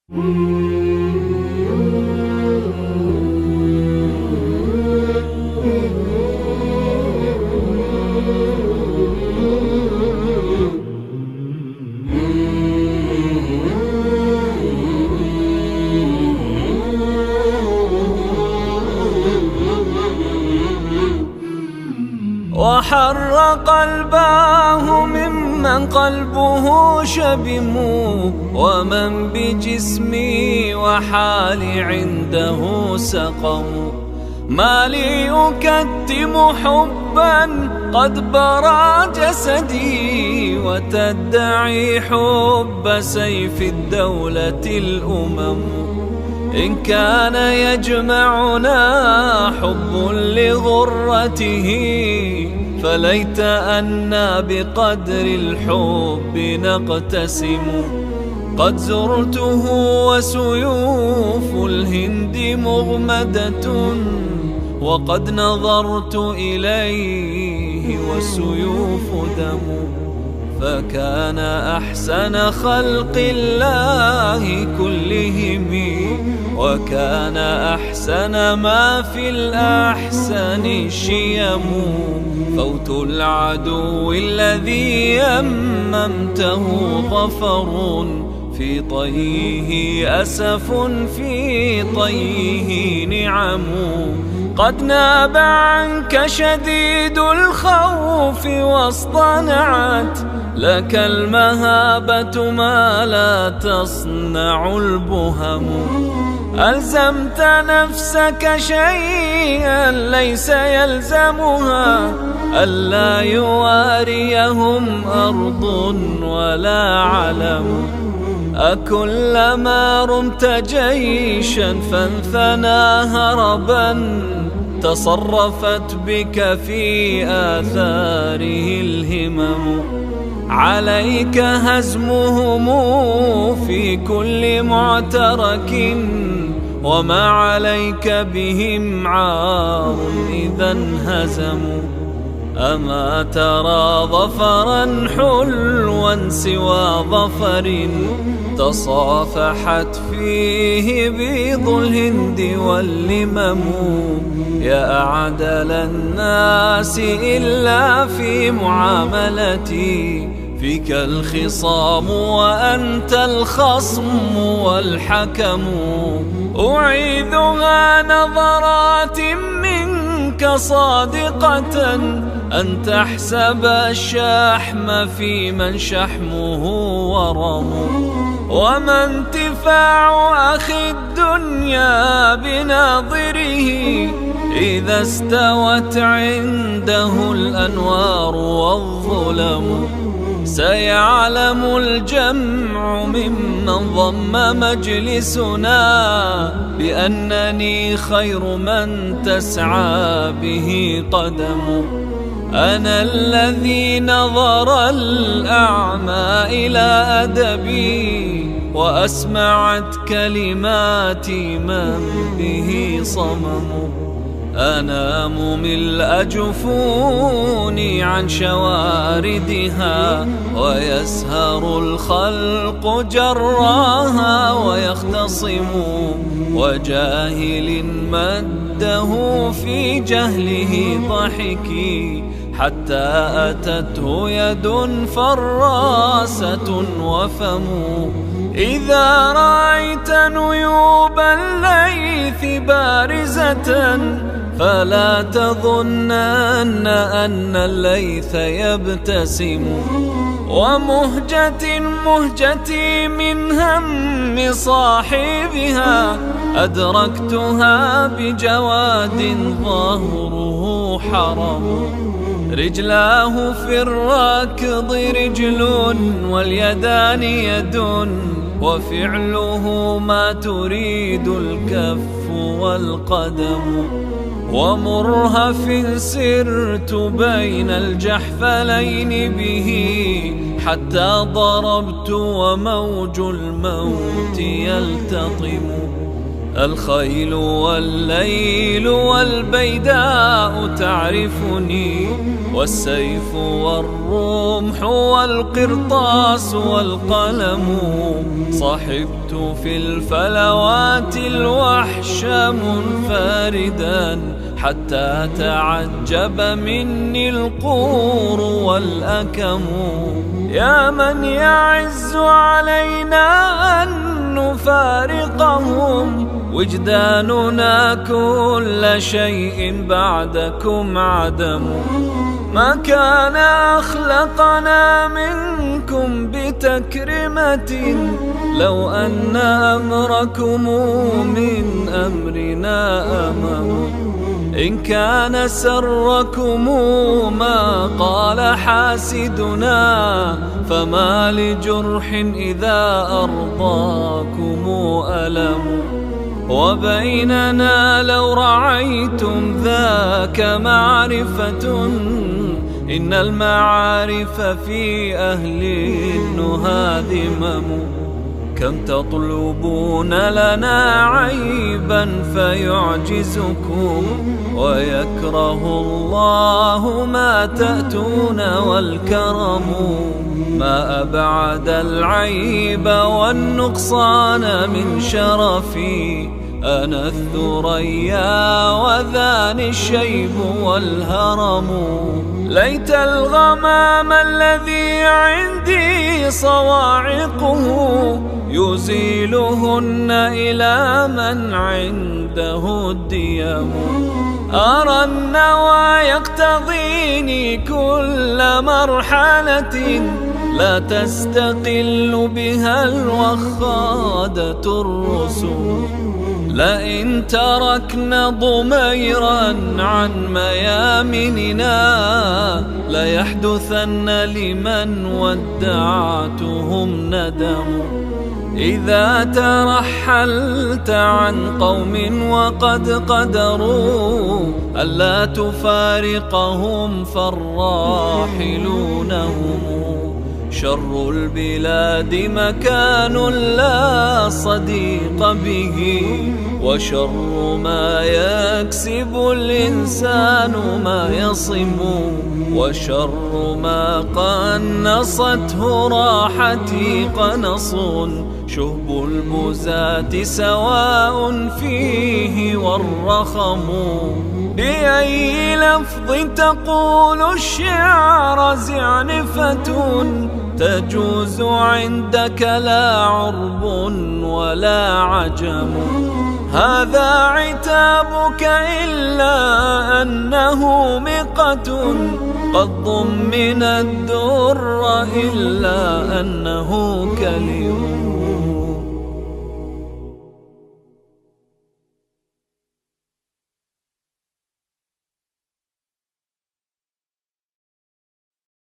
وحر قلباه ممن قلبه شبم، ومن بجسمي وحالي عنده سقم. ما لي أكتم حبا قد برى جسدي، وتدعي حب سيف الدولة الأمم. إن كان يجمعنا حب لغرته، فليت أنا بقدر الحب نقتسم. قد زرته وسيوف الهند مغمدة، وقد نظرت إليه والسيوف دم. فكان أحسن خلق الله كلهم، وكان أحسن ما في الأحسن شيم. فوت العدو الذي يممته ظفر، في طيه أسف في طيه نعم. قد ناب عنك شديد الخوف واصطنعت لك المهابة ما لا تصنع البهم. ألزمت نفسك شيئا ليس يلزمها، ألا يواريهم أرض ولا علم. أكلما رمت جيشا فانثنى هربا، تصرفت بك في آثاره الهمم. عليك هزمهم في كل معترك، وما عليك بهم عار إذا انهزموا. أما ترى ظفرا حلوا سوى ظفر، تصافحت فيه بيض الهند واللمم. يا أعدل الناس إلا في معاملتي، فيك الخصام وأنت الخصم والحكم. أعيذها نظرات منك صادقة، أن تحسب الشحم في من شحمه ورم. وما انتفاع أخي الدنيا بناظره، إذا استوت عنده الأنوار والظلم. سيعلم الجمع ممن ضم مجلسنا، بأنني خير من تسعى به قدم. أنا الذي نظر الأعمى إلى أدبي، وأسمعت كلماتي من به صمم. أنام ملء جفوني عن شواردها، ويسهر الخلق جراها ويختصم. وجاهل مده في جهله ضحكي، حتى أتته يد فراسة وفم. إذا رأيت نيوب الليث بارزة، فلا تظنن أن الليث يبتسم. ومهجة مهجتي من هم صاحبها، أدركتها بجواد ظهره حرم. رجلاه في الركض رجل واليدان يد، وفعله ما تريد الكف والقدم. ومرهف سرت بين الجحفلين به، حتى ضربت وموج الموت يلتطم. الخيل والليل والبيداء تعرفني، والسيف والرمح والقرطاس والقلم. صحبت في الفلوات الوحش منفردا، حتى تعجب مني القور والأكم. يا من يعز علينا أن نفارقهم، وجداننا كل شيء بعدكم عدم. ما كان أخلقنا منكم بتكرمة، لو أن أمركم من أمرنا أمم. إن كان سركم ما قال حاسدنا، فما لجرح إذا أرضاكم ألم. وبيننا لو رعيتم ذاك معرفة، إن المعارف في أهل النهى ذمم. كم تطلبون لنا عيبا فيعجزكم، ويكره الله ما تأتون والكرم. ما أبعد العيب والنقصان من شرفي، أنا الثريا وذاني الشيب والهرم. ليت الغمام الذي عندي صواعقه، يزيلهن إلى من عنده الديم. أرى النوى يقتضيني كل مرحلة، لا تستقل بها الوخادة الرسل. لئن تركنا ضميرا عن ميامننا، ليحدثن لمن ودعتهم ندم. إذا ترحلت عن قوم وقد قدروا ألا تفارقهم، فالراحلون هم. شر البلاد مكان لا صديق به، وشر ما يكسب الإنسان ما يصم. وشر ما قنصته راحتي قنص، شهب المزاة سواء فيه والرخم. بأي لفظ تقول الشعر زعنفة، تجوز عندك لا عرب ولا عجم. هذا عتابك إلا أنه مقة، قد ضمن الدر إلا أنه كلم.